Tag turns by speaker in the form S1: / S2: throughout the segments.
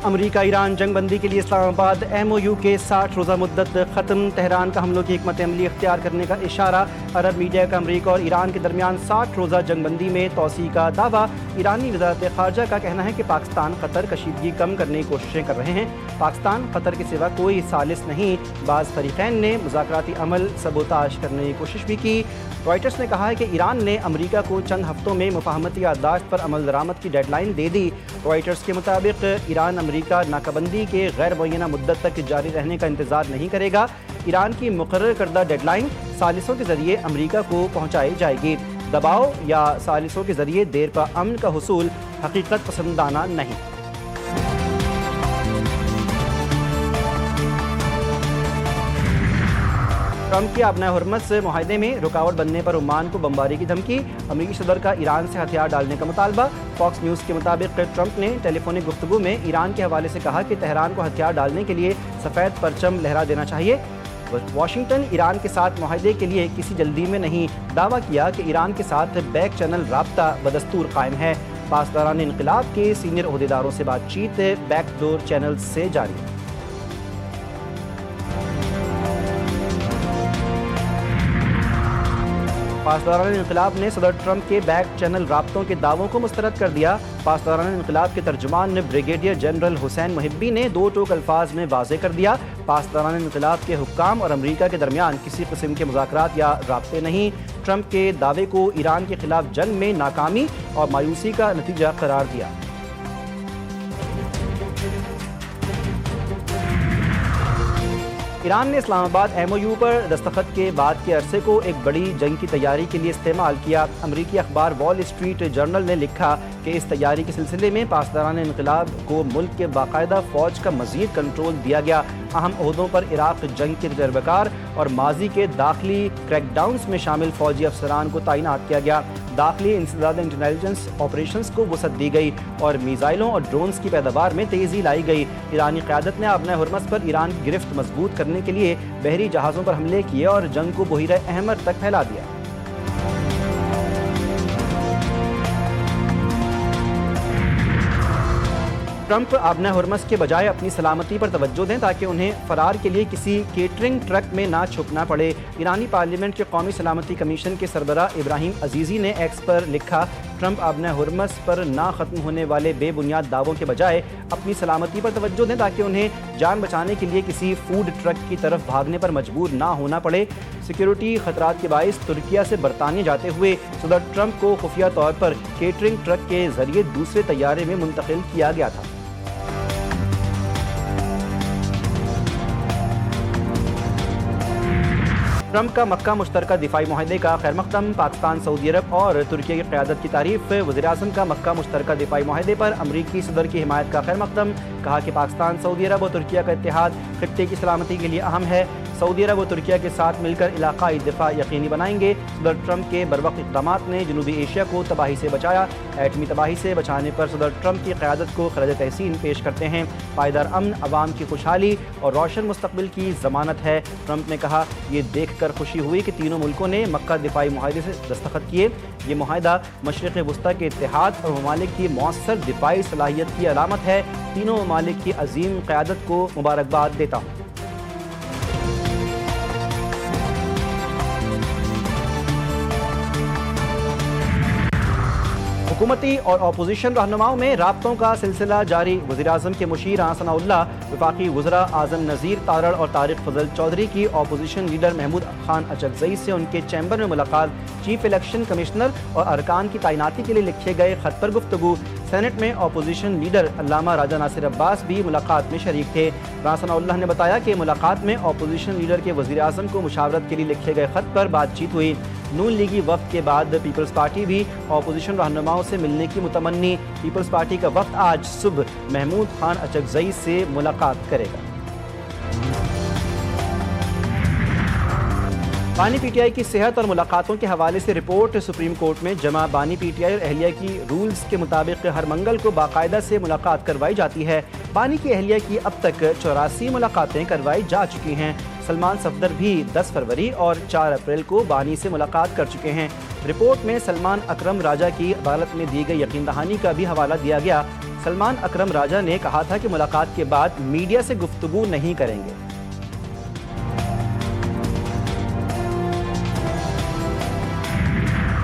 S1: امریکہ ایران جنگ بندی کے لیے اسلام آباد MOU کے 60 روزہ مدت ختم، تہران کا حملوں کی حکمت عملی اختیار کرنے کا اشارہ، عرب میڈیا کا امریکہ اور ایران کے درمیان 60 روزہ جنگ بندی میں توسیع کا دعویٰ، ایرانی وزارت خارجہ کا کہنا ہے کہ پاکستان قطر کشیدگی کم کرنے کی کوششیں کر رہے ہیں، پاکستان قطر کے سوا کوئی ثالث نہیں، بعض فریقین نے مذاکراتی عمل سبوتاژ کرنے کی کوشش بھی کی۔ رائٹرز نے کہا ہے کہ ایران نے امریکہ کو چند ہفتوں میں مفاہمتی یادداشت پر عمل درآمد کی ڈیڈ لائن دے دی۔ رائٹرز کے مطابق ایران امریکہ ناکہ بندی کے غیر معینہ مدت تک جاری رہنے کا انتظار نہیں کرے گا، ایران کی مقرر کردہ ڈیڈ لائن ثالثوں کے ذریعے امریکہ کو پہنچائی جائے گی۔ دباؤ یا ثالثوں کے ذریعے دیر پا امن کا حصول حقیقت پسندانہ نہیں۔ ٹرمپ کے ابنۂ حرمت معاہدے میں رکاوٹ بننے پر عمان کو بمباری کی دھمکی، امریکی صدر کا ایران سے ہتھیار ڈالنے کا مطالبہ۔ فاکس نیوز کے مطابق ٹرمپ نے ٹیلی فونک گفتگو میں ایران کے حوالے سے کہا کہ تہران کو ہتھیار ڈالنے کے لیے سفید پرچم لہرا دینا چاہیے۔ واشنگٹن ایران کے ساتھ معاہدے کے لیے کسی جلدی میں نہیں، دعویٰ کیا کہ ایران کے ساتھ بیک چینل رابطہ بدستور قائم ہے۔ پاسداران انقلاب کے سینئر عہدیداروں سے بات چیت بیک ڈور چینل سے جاری۔ پاسداران انقلاب نے صدر ٹرمپ کے بیک چینل رابطوں کے دعووں کو مسترد کر دیا۔ پاسداران انقلاب کے ترجمان بریگیڈیئر جنرل حسین محبی نے دو ٹوک الفاظ میں واضح کر دیا، پاسداران انقلاب کے حکام اور امریکہ کے درمیان کسی قسم کے مذاکرات یا رابطے نہیں۔ ٹرمپ کے دعوے کو ایران کے خلاف جنگ میں ناکامی اور مایوسی کا نتیجہ قرار دیا۔ ایران نے اسلام آباد MOU پر دستخط کے بعد کے عرصے کو ایک بڑی جنگ کی تیاری کے لیے استعمال کیا۔ امریکی اخبار وال اسٹریٹ جرنل نے لکھا کہ اس تیاری کے سلسلے میں پاسداران انقلاب کو ملک کے باقاعدہ فوج کا مزید کنٹرول دیا گیا۔ اہم عہدوں پر عراق جنگ کے تجربہ کار اور ماضی کے داخلی کریک ڈاؤنز میں شامل فوجی افسران کو تعینات کیا گیا۔ داخلی انسداد انٹیلیجنس آپریشنز کو وسعت دی گئی اور میزائلوں اور ڈرونز کی پیداوار میں تیزی لائی گئی۔ ایرانی قیادت نے ابنۂ حرمت پر ایران کی گرفت مضبوط کرنے کے لیے بحری جہازوں پر حملے کیے اور جنگ کو بحیرہ احمر تک پھیلا دیا۔ ٹرمپ ابنۂ حرمت کے بجائے اپنی سلامتی پر توجہ دیں تاکہ انہیں فرار کے لیے کسی کیٹرنگ ٹرک میں نہ چھپنا پڑے۔ ایرانی پارلیمنٹ کے قومی سلامتی کمیشن کے سربراہ ابراہیم عزیزی نے ایکس پر لکھا، ٹرمپ ابنۂ حرمت پر نہ ختم ہونے والے بے بنیاد دعووں کے بجائے اپنی سلامتی پر توجہ دیں تاکہ انہیں جان بچانے کے لیے کسی فوڈ ٹرک کی طرف بھاگنے پر مجبور نہ ہونا پڑے۔ سیکیورٹی خطرات کے باعث ترکیہ سے برطانیہ جاتے ہوئے صدر ٹرمپ کو خفیہ طور پر کیٹرنگ ٹرک کے ذریعے دوسرے طیارے میں منتقل کیا گیا تھا۔ ٹرمپ کا مکہ مشترکہ دفاعی معاہدے کا خیر مقدم، پاکستان، سعودی عرب اور ترکیہ کی قیادت کی تعریف۔ وزیر اعظم کا مکہ مشترکہ دفاعی معاہدے پر امریکی صدر کی حمایت کا خیر مقدم، کہا کہ پاکستان، سعودی عرب اور ترکیہ کا اتحاد خطے کی سلامتی کے لیے اہم ہے، سعودی عرب و ترکیہ کے ساتھ مل کر علاقائی دفاع یقینی بنائیں گے۔ صدر ٹرمپ کے بروقت اقدامات نے جنوبی ایشیا کو تباہی سے بچایا، ایٹمی تباہی سے بچانے پر صدر ٹرمپ کی قیادت کو خراج تحسین پیش کرتے ہیں، پائیدار امن عوام کی خوشحالی اور روشن مستقبل کی ضمانت ہے۔ ٹرمپ نے کہا، یہ دیکھ کر خوشی ہوئی کہ تینوں ملکوں نے مکہ دفاعی معاہدے سے دستخط کیے، یہ معاہدہ مشرق وسطیٰ کے اتحاد اور ممالک کی مؤثر دفاعی صلاحیت کی علامت ہے، تینوں ممالک کی عظیم قیادت کو مبارکباد دیتا ہوں۔ حکومتی اور اپوزیشن رہنماؤں میں رابطوں کا سلسلہ جاری، وزیر اعظم کے مشیر ثناء اللہ، وفاقی وزراء اعظم نذیر تارڑ اور طارق فضل چودھری کی اپوزیشن لیڈر محمود خان اچکزئی سے ان کے چیمبر میں ملاقات، چیف الیکشن کمشنر اور ارکان کی تعیناتی کے لیے لکھے گئے خط پر گفتگو۔ سینٹ میں اپوزیشن لیڈر علامہ راجہ ناصر عباس بھی ملاقات میں شریک تھے۔ ثناء اللہ نے بتایا کہ ملاقات میں اپوزیشن لیڈر کے وزیر اعظم کو مشاورت کے لیے لکھے گئے خط پر بات چیت ہوئی۔ نون لیگی وفد کے بعد پیپلز پارٹی بھی اپوزیشن رہنماؤں سے ملنے کی متمنی، پیپلز پارٹی کا وفد آج صبح محمود خان اچکزئی سے ملاقات کرے گا۔ بانی پی ٹی آئی کی صحت اور ملاقاتوں کے حوالے سے رپورٹ سپریم کورٹ میں جمع، بانی پی ٹی آئی اور اہلیہ کی رولز کے مطابق ہر منگل کو باقاعدہ سے ملاقات کروائی جاتی ہے۔ بانی کی اہلیہ کی اب تک 84 ملاقاتیں کروائی جا چکی ہیں۔ سلمان صفدر بھی 10 فروری اور 4 اپریل کو بانی سے ملاقات کر چکے ہیں۔ رپورٹ میں سلمان اکرم راجہ کی عدالت میں دی گئی یقین دہانی کا بھی حوالہ دیا گیا۔ سلمان اکرم راجہ نے کہا تھا کہ ملاقات کے بعد میڈیا سے گفتگو نہیں کریں گے۔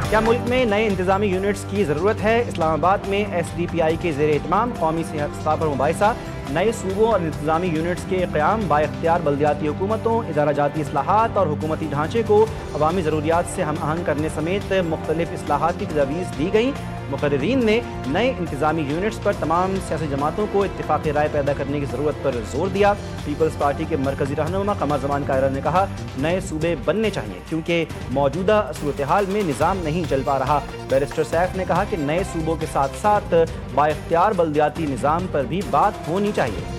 S1: کیا ملک میں نئے انتظامی یونٹس کی ضرورت ہے؟ اسلام آباد میں ایس ڈی پی آئی کے زیر اہتمام قومی سطح پر مباحثہ، نئے صوبوں اور انتظامی یونٹس کے قیام، با اختیار بلدیاتی حکومتوں، ادارہ جاتی اصلاحات اور حکومتی ڈھانچے کو عوامی ضروریات سے ہم آہنگ کرنے سمیت مختلف اصلاحات کی تجاویز دی گئیں۔ مقررین نے نئے انتظامی یونٹس پر تمام سیاسی جماعتوں کو اتفاق رائے پیدا کرنے کی ضرورت پر زور دیا۔ پیپلز پارٹی کے مرکزی رہنما قمر زمان قائرہ نے کہا، نئے صوبے بننے چاہیے کیونکہ موجودہ صورتحال میں نظام نہیں چل پا رہا۔ بیرسٹر سیف نے کہا کہ نئے صوبوں کے ساتھ ساتھ با اختیار بلدیاتی نظام پر بھی بات ہونی چاہیے۔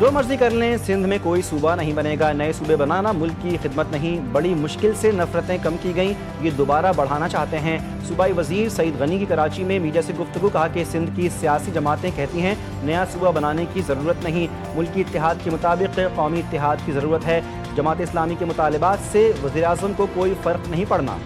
S1: جو مرضی کر لیں، سندھ میں کوئی صوبہ نہیں بنے گا۔ نئے صوبے بنانا ملک کی خدمت نہیں، بڑی مشکل سے نفرتیں کم کی گئیں، یہ دوبارہ بڑھانا چاہتے ہیں۔ صوبائی وزیر سعید غنی کی کراچی میں میڈیا سے گفتگو، کہا کہ سندھ کی سیاسی جماعتیں کہتی ہیں نیا صوبہ بنانے کی ضرورت نہیں، ملکی اتحاد کے مطابق قومی اتحاد کی ضرورت ہے۔ جماعت اسلامی کے مطالبات سے وزیراعظم کو کوئی فرق نہیں پڑنا۔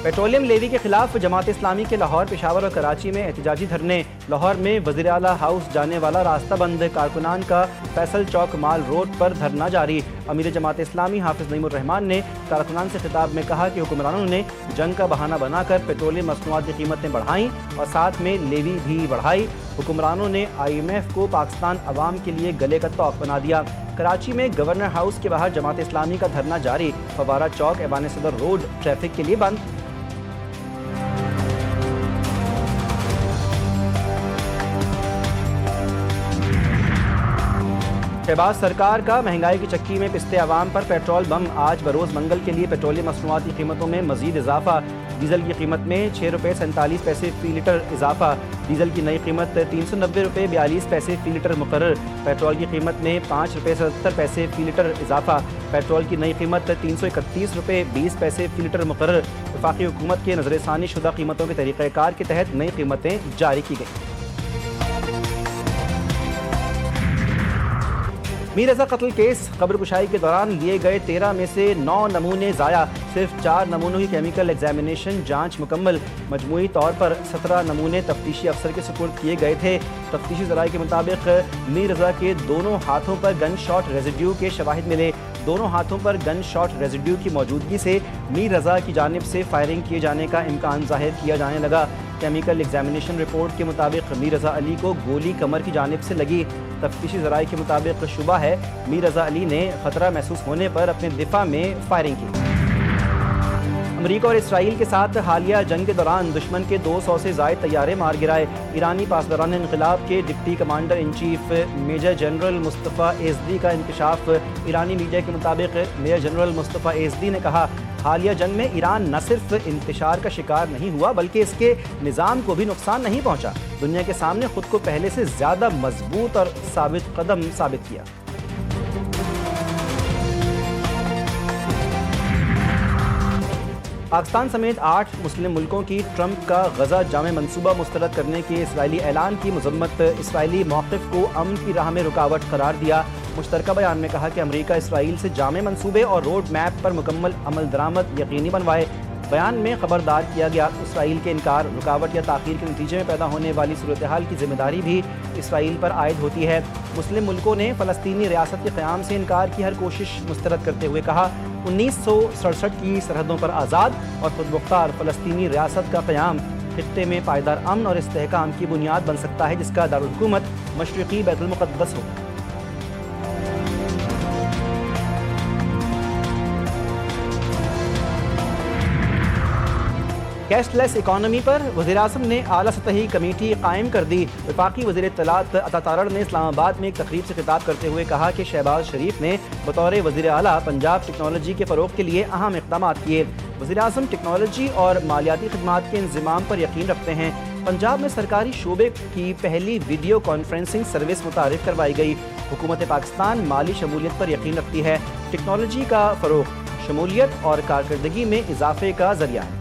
S1: پیٹرولیم لیوی کے خلاف جماعت اسلامی کے لاہور، پشاور اور کراچی میں احتجاجی دھرنے۔ لاہور میں وزیر اعلیٰ ہاؤس جانے والا راستہ بند، کارکنان کا فیصل چوک مال روڈ پر دھرنا جاری۔ امیر جماعت اسلامی حافظ نعیم الرحمان نے کارکنان سے خطاب میں کہا کہ حکمرانوں نے جنگ کا بہانہ بنا کر پیٹرولیم مصنوعات کی قیمتیں بڑھائیں اور ساتھ میں لیوی بھی بڑھائی۔ حکمرانوں نے IMF کو پاکستان عوام کے لیے گلے کا توق بنا دیا۔ کراچی میں گورنر ہاؤس کے باہر جماعت اسلامی کا دھرنا جاری، فوارہ چوک، ایوان صدر روڈ ٹریفک کے لیے بند۔ شہباز سرکار کا مہنگائی کی چکی میں پستے عوام پر پیٹرول بم۔ آج بروز منگل کے لیے پیٹرولیم مصنوعات کی قیمتوں میں مزید اضافہ، ڈیزل کی قیمت میں 6 روپے 47 پیسے فی لیٹر اضافہ، ڈیزل کی نئی قیمت 390 روپے 42 پیسے فی لیٹر مقرر، پیٹرول کی قیمت میں 5 روپے 77 پیسے فی لیٹر اضافہ، پیٹرول کی نئی قیمت 331 روپے 20 پیسے فی لیٹر مقرر۔ وفاقی حکومت کے نظر ثانی شدہ قیمتوں کے طریقہ کار کے تحت نئی قیمتیں جاری کی گئیں۔ میر رضا قتل کیس، قبر کشائی کے دوران لیے گئے 13 میں سے 9 نمونے ضائع، صرف 4 نمونوں کی کیمیکل ایگزامینیشن جانچ مکمل، مجموعی طور پر 17 نمونے تفتیشی افسر کے سپرد کیے گئے تھے۔ تفتیشی ذرائع کے مطابق میر رضا کے دونوں ہاتھوں پر گن شاٹ ریزیڈیو کے شواہد ملے۔ دونوں ہاتھوں پر گن شاٹ ریزیڈیو کی موجودگی سے میر رضا کی جانب سے فائرنگ کیے جانے کا امکان ظاہر کیا جانے لگا۔ کیمیکل ایگزامینیشن رپورٹ کے مطابق میر رضا علی کو گولی کمر کی جانب سے لگی۔ تفتیشی ذرائع کے مطابق شبہ ہے میر رضا علی نے خطرہ محسوس ہونے پر اپنے دفاع میں فائرنگ کی۔ امریکہ اور اسرائیل کے ساتھ حالیہ جنگ کے دوران دشمن کے 200 سے زائد طیارے مار گرائے۔ ایرانی پاسداران انقلاب کے deputy commander in chief major general Mustafa Izadi کا انکشاف۔ ایرانی میڈیا کے مطابق میجر جنرل مصطفیٰ ایزدی نے کہا، حالیہ جنگ میں ایران نہ صرف انتشار کا شکار نہیں ہوا بلکہ اس کے نظام کو بھی نقصان نہیں پہنچا، دنیا کے سامنے خود کو پہلے سے زیادہ مضبوط اور ثابت قدم ثابت کیا۔ پاکستان سمیت 8 مسلم ملکوں کی ٹرمپ کا غزہ جامع منصوبہ مسترد کرنے کے اسرائیلی اعلان کی مذمت، اسرائیلی موقف کو امن کی راہ میں رکاوٹ قرار دیا۔ مشترکہ بیان میں کہا کہ امریکہ اسرائیل سے جامع منصوبے اور روڈ میپ پر مکمل عمل درآمد یقینی بنوائے۔ بیان میں خبردار کیا گیا، اسرائیل کے انکار، رکاوٹ یا تاخیر کے نتیجے میں پیدا ہونے والی صورتحال کی ذمہ داری بھی اسرائیل پر عائد ہوتی ہے۔ مسلم ملکوں نے فلسطینی ریاست کے قیام سے انکار کی ہر کوشش مسترد کرتے ہوئے کہا، 1967 کی سرحدوں پر آزاد اور خود مختار فلسطینی ریاست کا قیام خطے میں پائیدار امن اور استحکام کی بنیاد بن سکتا ہے، جس کا دارالحکومت مشرقی بیت المقدس ہو۔ کیش لیس اکانومی پر وزیراعظم نے اعلیٰ سطحی کمیٹی قائم کر دی۔ وفاقی وزیر اطلاعات عطا تارڑ نے اسلام آباد میں ایک تقریب سے خطاب کرتے ہوئے کہا کہ شہباز شریف نے بطور وزیر اعلیٰ پنجاب ٹیکنالوجی کے فروغ کے لیے اہم اقدامات کیے۔ وزیراعظم ٹیکنالوجی اور مالیاتی خدمات کے انضمام پر یقین رکھتے ہیں۔ پنجاب میں سرکاری شعبے کی پہلی ویڈیو کانفرنسنگ سروس متعارف کروائی گئی۔ حکومت پاکستان مالی شمولیت پر یقین رکھتی ہے۔ ٹیکنالوجی کا فروغ شمولیت اور کارکردگی میں اضافے کا ذریعہ ہے۔